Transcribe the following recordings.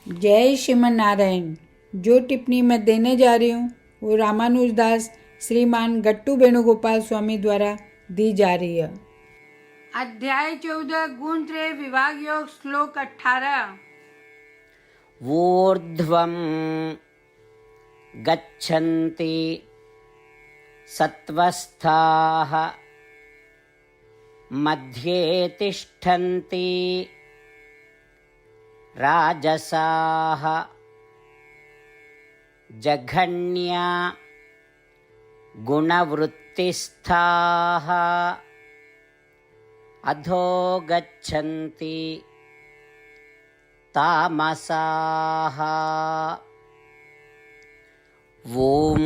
जय श्रीमन नारायण। जो टिप्पणी मैं देने जा रही हूँ वो रामानुजदास श्रीमान गट्टू वेणुगोपाल स्वामी द्वारा दी जा रही है। अध्याय 14 गुण त्रय विभाग योग श्लोक 18। ऊर्ध्वं गच्छन्ति सत्त्वस्थाः मध्ये तिष्ठन्ति राजसाः जघन्या गुणवृत्तिस्थाः अधो गच्छन्ति तामसाः। ओम।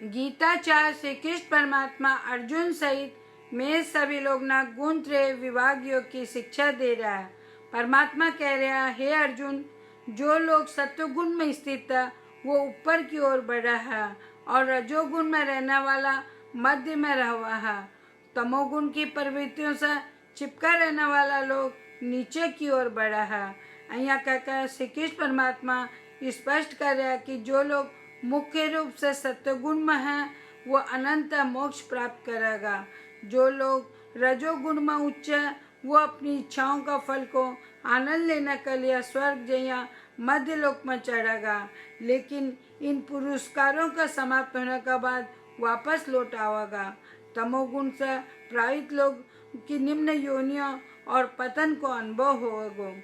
गीताचार्य श्री कृष्ण परमात्मा अर्जुन सहित में सभी लोग ना गुण त्रय विभाग योग की शिक्षा दे रहा है। परमात्मा कह रहा है, हे अर्जुन, जो लोग सत्वगुण में स्थित है वो ऊपर की ओर बढ़ रहा है और रजोगुण में रहने वाला मध्य में रहा है। तमोगुण की प्रवृत्तियों से चिपका रहने वाला लोग नीचे की ओर बढ़ा है। यहाँ कहकर श्री कृष्ण परमात्मा स्पष्ट कर रहा है कि जो लोग मुख्य रूप से सत्वगुण में हैं वो अनंत मोक्ष प्राप्त करेगा। जो लोग रजोगुण में उच्च है वो अपनी इच्छाओं का फल को आनंद लेने के लिए स्वर्ग या मध्य लोक में चढ़ेगा, लेकिन इन पुरस्कारों का समाप्त होने के बाद वापस लौट आवेगा। तमोगुण से प्रभावित लोग की निम्न योनियों और पतन को अनुभव होगा।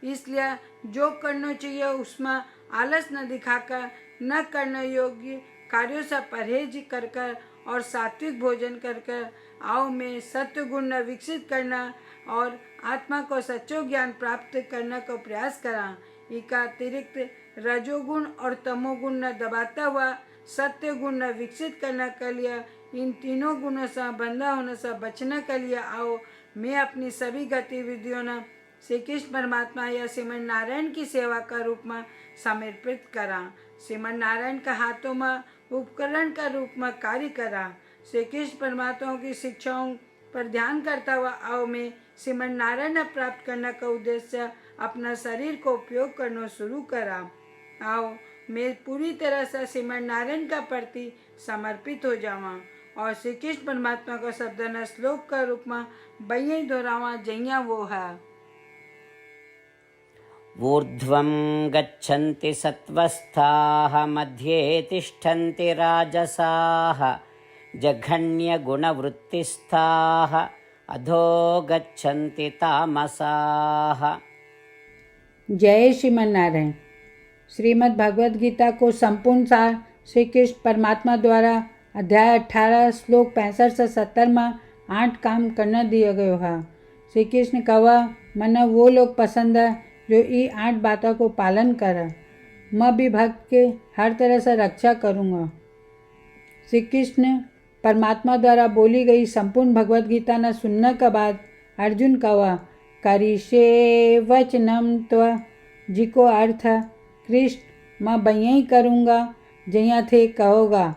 इसलिए जो करना चाहिए उसमें आलस न दिखाकर न करने योग्य कार्यों से परहेज कर कर और सात्विक भोजन कर कर आओ में सत्य गुण न विकसित करना और आत्मा को सच्चो ज्ञान प्राप्त करने का प्रयास करा। इसका अतिरिक्त रजोगुण और तमोगुण न दबाता हुआ सत्य गुण न विकसित करने के लिए इन तीनों गुणों से बंधा होने से बचने के लिए आओ मैं अपनी सभी गतिविधियों न श्री कृष्ण परमात्मा या श्रीमन नारायण की सेवा का रूप में समर्पित करा। श्रीमन नारायण का हाथों में उपकरण का रूप में कार्य करा। श्री कृष्ण परमात्मा की शिक्षाओं पर ध्यान करता हुआ आओ मैं श्रीमन नारायण प्राप्त करने का उद्देश्य अपना शरीर को उपयोग करना शुरू करा। आओ मैं पूरी तरह से श्रीमन नारायण का प्रति समर्पित हो जावा और श्री कृष्ण परमात्मा को शब्द न श्लोक का रूप में बही दोहरावा जइया वो है। ऊर्ध्वं गच्छन्ति सत्त्वस्थाः मध्ये तिष्ठन्ति राजसाः जघन्यगुणवृत्तिस्थाः अधो गच्छन्ति तामसाः। जय श्रीमन नारायण। श्रीमद् भगवद गीता को संपूर्ण सार श्री कृष्ण परमात्मा द्वारा अध्याय 18 श्लोक 65 से 70 में 8 काम करना दिया गया है। श्री कृष्ण कहा, मना वो लोग पसंद है जो ये 8 बातों को पालन करे। मैं भी भक्त के हर तरह से रक्षा करूँगा। श्री कृष्ण परमात्मा द्वारा बोली गई संपूर्ण भगवद गीता न सुनने के बाद अर्जुन कहा, करिष्ये वचनम त्व, जिको अर्थ है कृष्ण मैं बही करूँगा जहाँ थे कहोगा।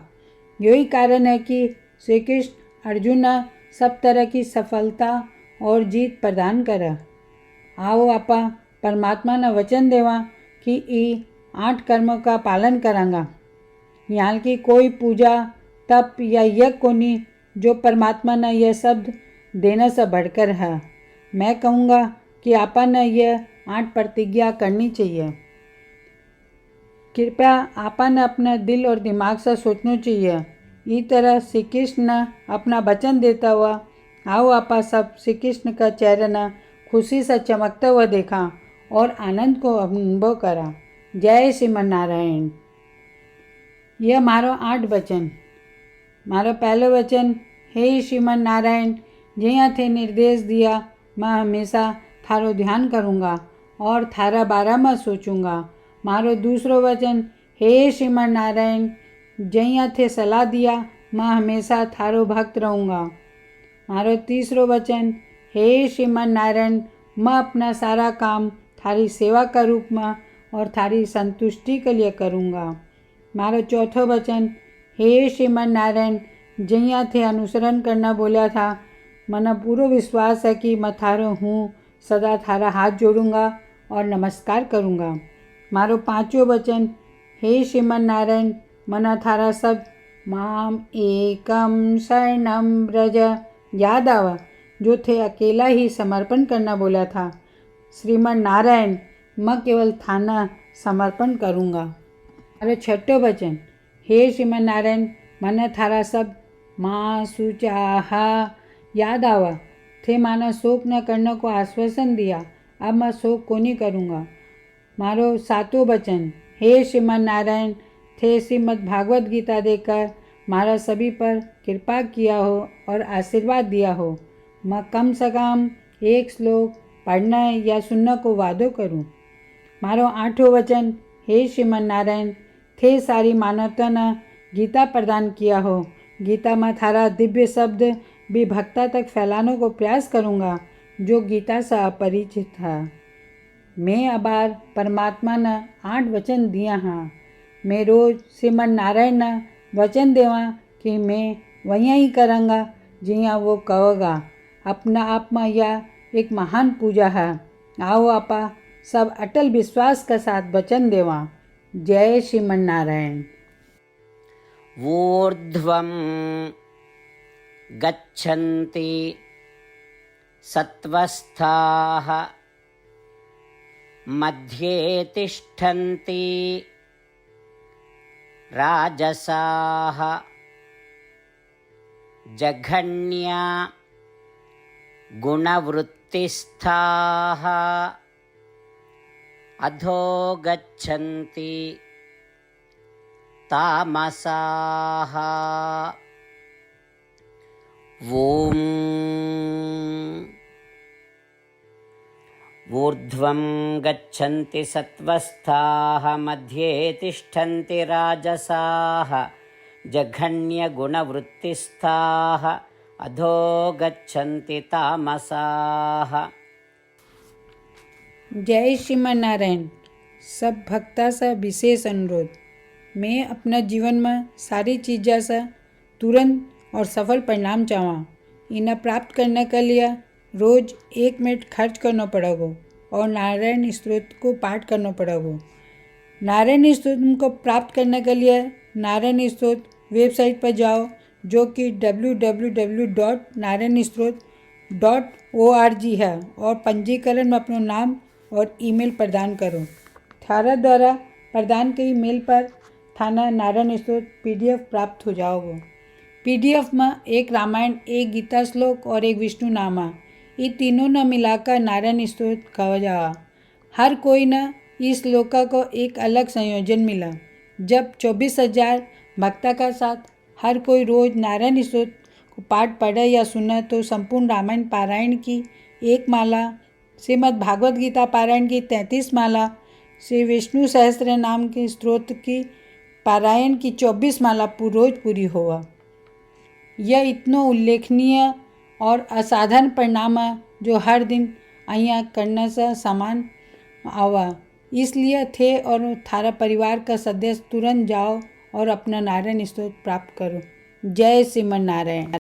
यही कारण है कि श्री कृष्ण अर्जुन सब तरह की सफलता और जीत प्रदान करे। आओ आपा परमात्मा ने वचन देवा कि ये 8 कर्मों का पालन करांगा। यहाँ की कोई पूजा तप या यज्ञ को नहीं जो परमात्मा ने यह शब्द देने से बढ़कर है। मैं कहूँगा कि आपा ने यह 8 प्रतिज्ञा करनी चाहिए। कृपया आपा ने अपने दिल और दिमाग से सोचना चाहिए। इस तरह श्री कृष्ण ने अपना वचन देता हुआ आओ आपा सब श्री कृष्ण का चेहरा ने खुशी से चमकता हुआ देखा और आनंद को अनुभव करा। जय श्रीमन नारायण। यह मारो 8 वचन। मारो पहलो वचन, हे श्रीमन नारायण, जहाँ थे निर्देश दिया मैं हमेशा थारो ध्यान करूँगा और थारा बारे में सोचूंगा। मारो दूसरो वचन, हे श्रीमन नारायण, जहाँ थे सलाह दिया मैं हमेशा थारो भक्त रहूँगा। मारो तीसरो वचन, हे श्रीमन नारायण, मैं अपना सारा काम थारी सेवा का रूप में और थारी संतुष्टि के लिए करूँगा। मारो चौथो वचन, हे श्रीमन नारायण, जहाँ थे अनुसरण करना बोला था, મને પૂરો વિશ્વાસ है कि मैं थारो हूँ सदा थारा हाथ जोड़ूंगा और नमस्कार करूंगा। मारो पांचों वचन, हे श्रीमन नारायण, मना थारा शब्द माम एकम शरणम ब्रज याद आवा, जो थे अकेला ही समर्पण करना बोला था। श्रीमन नारायण, मैं केवल थाना समर्पण करूंगा। मारो छठो वचन, हे श्रीमन नारायण, मन थारा शब्द माँ सुचाहा याद आवा, थे माना शोक न करने को आश्वासन दिया, अब मैं शोक को नहीं करूँगा। मारो सातों वचन, हे श्रीमन नारायण, थे श्रीमद् भागवत गीता देकर मारा सभी पर कृपा किया हो और आशीर्वाद दिया हो। मैं कम से कम एक श्लोक पढ़ने या सुनने को वादो करूं। मारो आठों वचन, हे श्रीमन नारायण, थे सारी मानवता ने गीता प्रदान किया हो। गीता में थारा दिव्य शब्द भी भक्ता तक फैलाने को प्रयास करूँगा, जो गीता से अपरिचित है। मैं अबार परमात्मा ने 8 वचन दिया हाँ। मैं रोज श्रीमन नारायण ने वचन देवा कि मैं वहीं ही करूँगा जिया वो कहोगा। अपना आप में यह एक महान पूजा है। आओ आपा सब अटल विश्वास के साथ वचन देवा। जय श्रीमन नारायण। ऊर्ध्वं गच्छन्ति सत्त्वस्थाः मध्ये तिष्ठन्ति राजसाः जघन्या गुणवृत्तिस्थाः अधो गच्छन्ति तामसाः। ॐ ऊर्ध्वं गच्छन्ति सत्त्वस्थाः मध्ये तिष्ठन्ति राजसाः जघन्यगुणवृत्तिस्थाः अधो गच्छन्ति तामसाः। जय श्रीमन नारायण। सब भक्ता से विशेष अनुरोध, मैं अपना जीवन में सारी चीज़ों से तुरंत और सफल परिणाम चाहूँ। इन्हें प्राप्त करने के लिए रोज़ 1 मिनट खर्च करना पड़ेगा और नारायण स्तोत्र को पाठ करना पड़ेगा। नारायण स्तोत्र को प्राप्त करने के लिए नारायण स्तोत्र वेबसाइट पर जाओ, जो कि www.narayanstotr.org है, और पंजीकरण में अपना नाम और ईमेल प्रदान करो। थारा द्वारा प्रदान के ईमेल पर थाना नारायण स्तोत्र PDF प्राप्त हो जाओगे। PDF में एक रामायण, एक गीता श्लोक और एक विष्णु नामा, ये तीनों न मिलाकर नारायण स्तोत्र कहा जा। हर कोई न इस श्लोका को एक अलग संयोजन मिला। जब 24,000 भक्ता का साथ हर कोई रोज नारायण स्तोत्र को पाठ पढ़े या सुने तो संपूर्ण रामायण पारायण की 1 माला, श्रीमद् भागवत गीता पारायण की 33 माला, श्री विष्णु सहस्त्र नाम के स्तोत्र की पारायण की 24 माला रोज पूरी हुआ। यह इतना उल्लेखनीय और असाधारण परिणाम है जो हर दिन अहिया करने से समान आवा। इसलिए थे और थारा परिवार का सदस्य तुरंत जाओ और अपना नारायण स्तोत्र प्राप्त करो। जय श्रीमन नारायण।